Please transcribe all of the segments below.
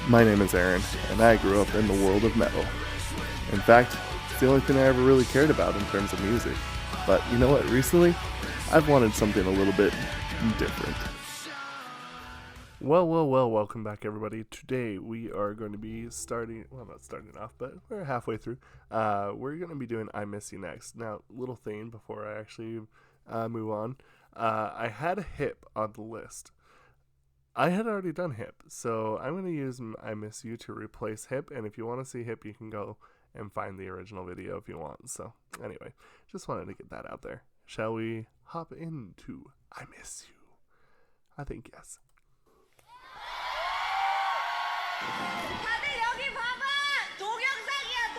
My name is Aaron, and I grew up in the world of metal. In fact, it's the only thing I ever really cared about in terms of music. But you know what, recently, I've wanted something a little bit different. Well, welcome back everybody. Today we are going to be not starting off, but we're halfway through. We're going to be doing I Miss You next. Now, little thing before I actually move on. I had a hip on the list. I had already done hip, so I'm going to use I Miss You to replace hip, and if you want to see hip, you can go and find the original video if you want. So, anyway, just wanted to get that out there. Shall we hop into I Miss You? I think yes. 다들 여기 봐봐! 동영상이야,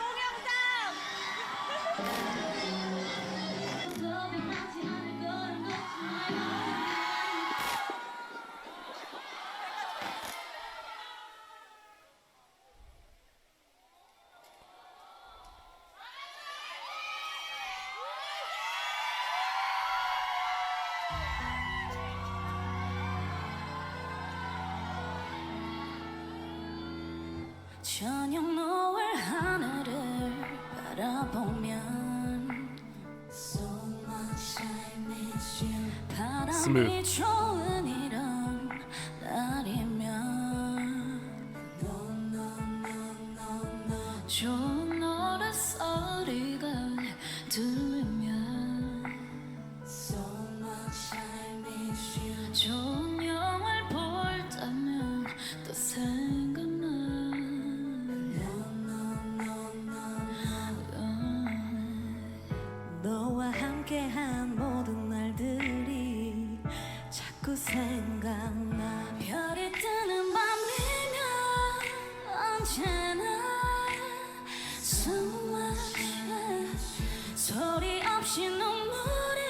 저녁 노을 하늘을 바라보면 바람이 좋은 이런 날이면 좋은 노랫소리가 들리면 좋은 영화를 볼다면 또 생각나 너와 함께한 모든 날들이 자꾸 생각나 별이 뜨는 밤이면 언제나 숨 마셔 소리 없이 눈물이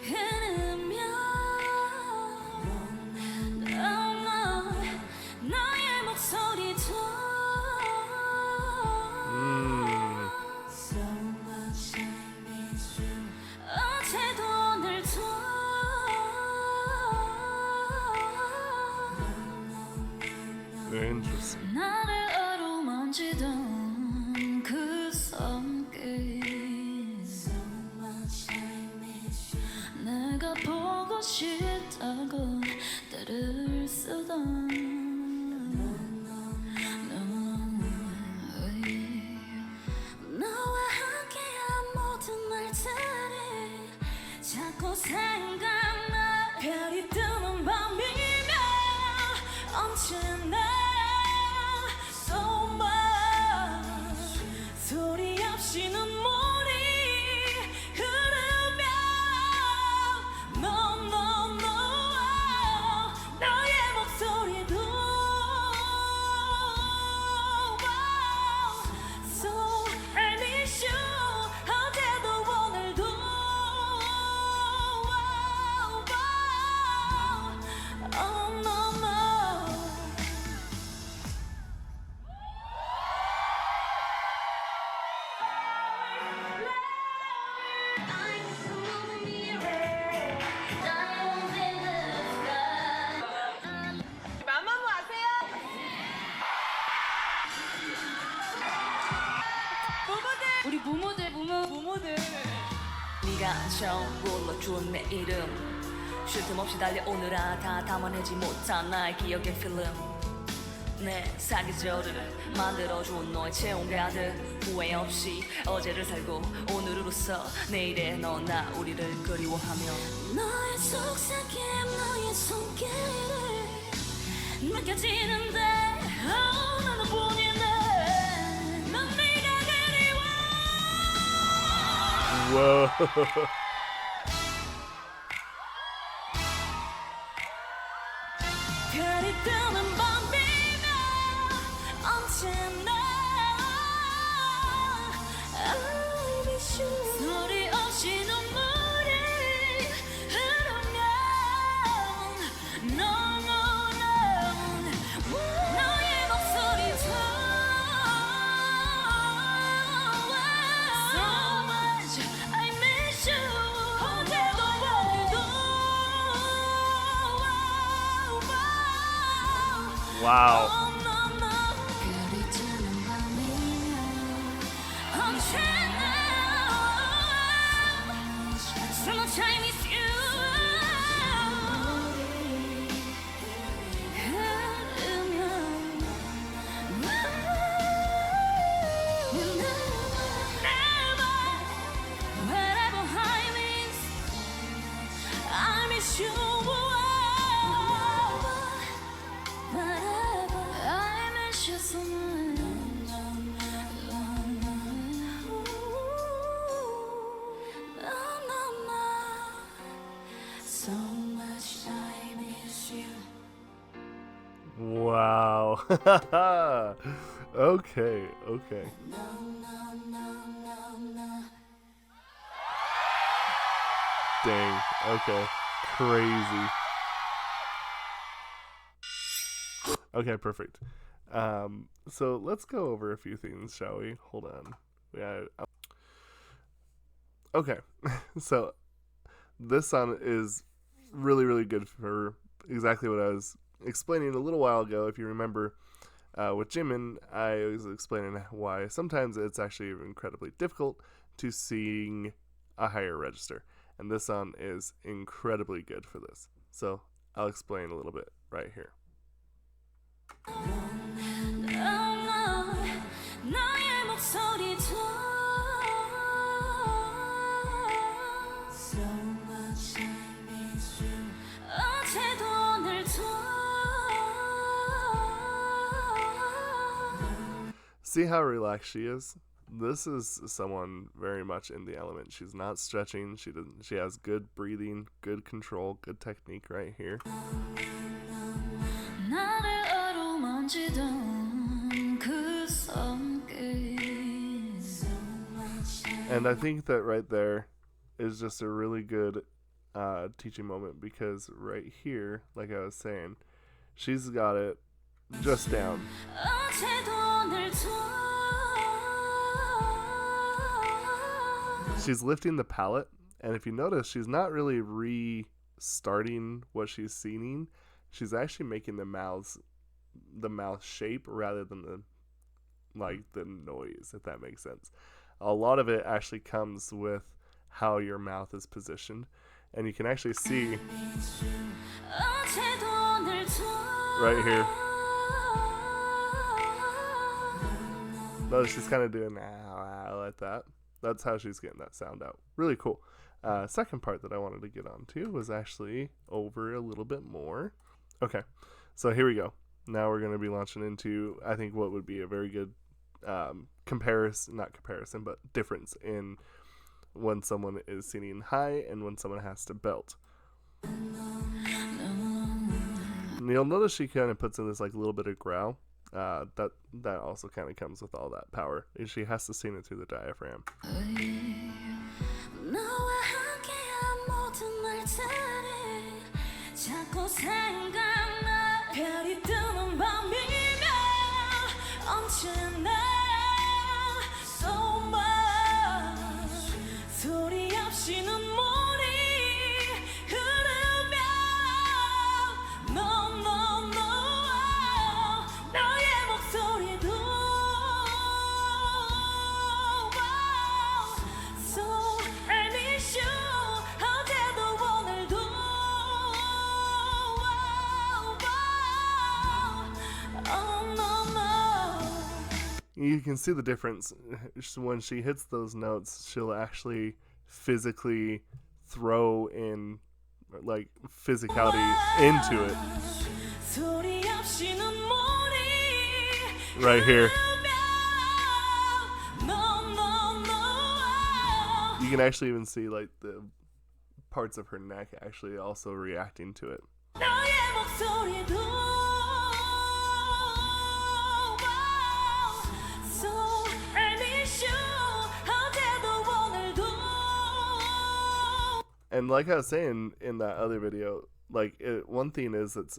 흐르면 너의 목소리도 어제도 오늘도 Interesting. 나를 어루만지던 그 손길 내가 보고 싶다고 때를 쓰던 너와 함께한 모든 날들이 자꾸 생각나 별이 뜨는 밤이면 언제나 so much 소리 없이 눈물이 흐르면 no 너의 목소리도 so I miss you 어제도 오늘도 oh no 마마무 아세요? 우리 무모들 네가 처음 불러준 내 이름 쉴 틈 없이 달려오느라 다 담아내지 못한 나의 기억의 필름 내 사계절을 만들어준 너의 체온 가득 후회 없이 어제를 살고 오늘을 웃어 내일의 너나 우리를 그리워하며 너의 속삭임 너의 손길을 느껴지는데 너뿐이네 넌 네가 그리워 Whoa. 별이 뜨는 밤이면 언제나 I miss you 소리 없이 눈물이 흐르면 no 너의 목소리도 so much I miss you 어제도 오늘도 Wow. oh no So much I miss you. Wow. Okay. Dang. Okay. Crazy. Okay, perfect. So let's go over a few things, shall we? Hold on. Yeah. Okay. So this song is really, really good for exactly what I was explaining a little while ago. If you remember, with Jimin, I was explaining why sometimes it's actually incredibly difficult to sing a higher register. And this song is incredibly good for this. So I'll explain a little bit right here. 나의 목소리 더 So much I miss you 어제도 오늘도 See how relaxed she is? This is someone very much in the element. She's not stretching. She has good breathing, good control, good technique right here. 나를 어루만지던 그 손길 And I think that right there is just a really good teaching moment, because right here, like I was saying, she's got it just down. 어제도 오늘도 She's lifting the palate, and if you notice, she's not really restarting what she's singing. She's actually making the mouth shape rather than the noise, if that makes sense. A lot of it actually comes with how your mouth is positioned, and you can actually see 어제도 오늘도 right here. Notice she's kind of doing like that. That's how she's getting that sound out. Really cool. Second part that I wanted to get onto was actually over a little bit more. Okay, so here we go. Now we're going to be launching into, I think, what would be a very good difference in when someone is singing high and when someone has to belt. And you'll notice she kind of puts in this like little bit of growl. That also kind of comes with all that power. She has to sing it through the diaphragm. 너와 함께한 모든 날들이 자꾸 생각나 별이 뜨는 밤이면 언제나 So much 소리 없이 눈물이 흐르면 No no no 너의 목소리도 So I miss you 어제도 오늘도 Oh no no You can see the difference. When she hits those notes, she'll actually physically throw in like physicality into it. 소리 없이 눈물이 Right here. No no no You can actually even see like the parts of her neck actually also reacting to it. 너의 목소리도 So I miss you 어제도 오늘도 And like I was saying in that other video, one thing is it's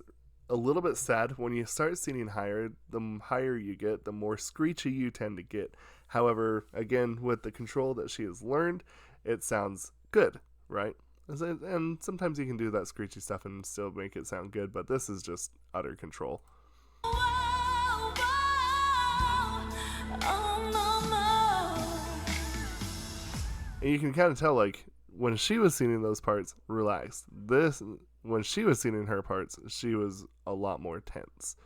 a little bit sad when you start singing higher. The higher you get, the more screechy you tend to get. However, again, with the control that she has learned, it sounds good, right? And sometimes you can do that screechy stuff and still make it sound good, but this is just utter control. And you can kind of tell, like, when she was singing those parts, relaxed. When she was singing her parts, she was a lot more tense.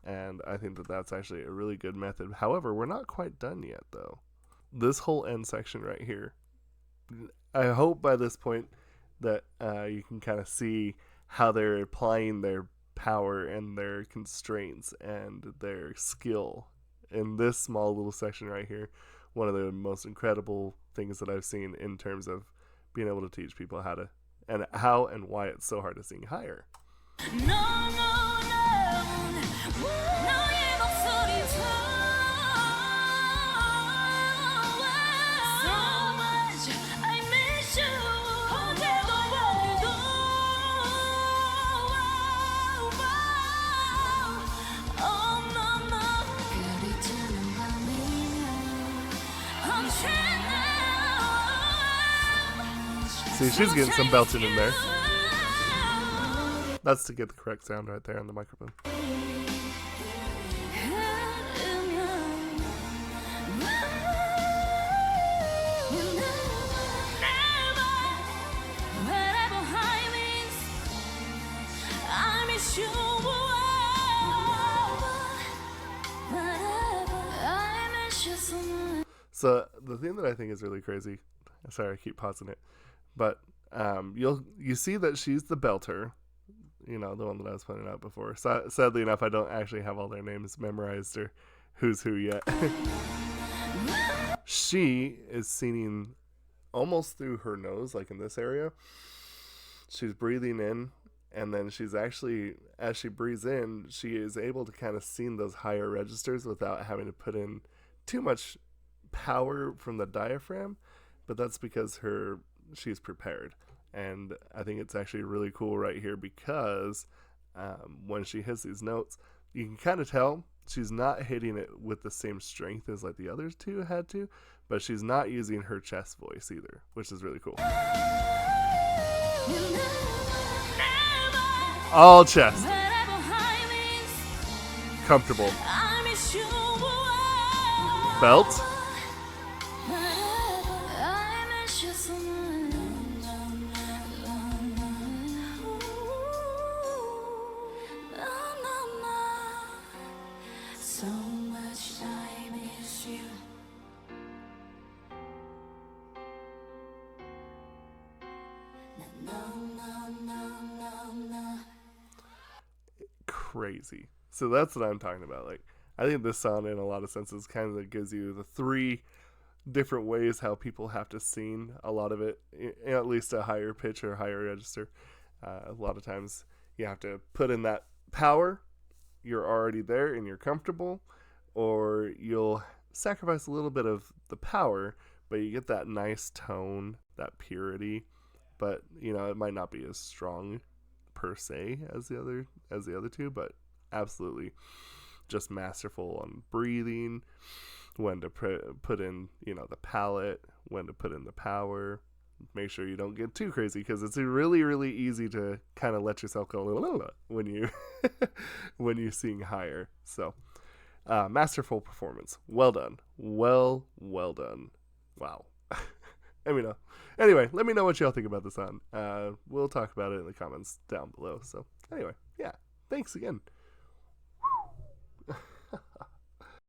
And I think that that's actually a really good method. However, we're not quite done yet, though. This whole end section right here, I hope by this point that you can kind of see how they're applying their power and their constraints and their skill in this small little section right here. One of the most incredible things that I've seen in terms of being able to teach people how to and how and why it's so hard to sing higher. No, no, no. 너의 목소리도 So much I miss you. 어제도 오늘도 Oh no no. 별이 뜨는 밤이면 언제나 See, she's getting some belting in there. That's to get the correct sound right there on the microphone. So the thing that I think is really crazy, sorry I keep pausing it, but you see that she's the belter, you know, the one that I was pointing out before. So, sadly enough, I don't actually have all their names memorized or who's who yet. She is singing almost through her nose, like in this area. She's breathing in, and then she's actually, as she breathes in, she is able to kind of sing those higher registers without having to put in too much power from the diaphragm, but that's because she's prepared. And I think it's actually really cool right here because when she hits these notes, you can kind of tell she's not hitting it with the same strength as like the other two had to, but she's not using her chest voice either, which is really cool. All chest. Comfortable. Belt. So much I miss you. Crazy. So that's what I'm talking about. Like, I think this song in a lot of senses kind of gives you the three different ways how people have to sing a lot of it, at least a higher pitch or higher register. A lot of times you have to put in that power, you're already there and you're comfortable, or you'll sacrifice a little bit of the power, but you get that nice tone, that purity, but you know, it might not be as strong per se as the other two, but absolutely just masterful on breathing, when to put in, you know, the palate, when to put in the power. Make sure you don't get too crazy because it's really, really easy to kind of let yourself go when you when you sing higher. So masterful performance. Well done. Well done. Wow. Anyway, let me know what y'all think about this song. We'll talk about it in the comments down below. So anyway, yeah, thanks again.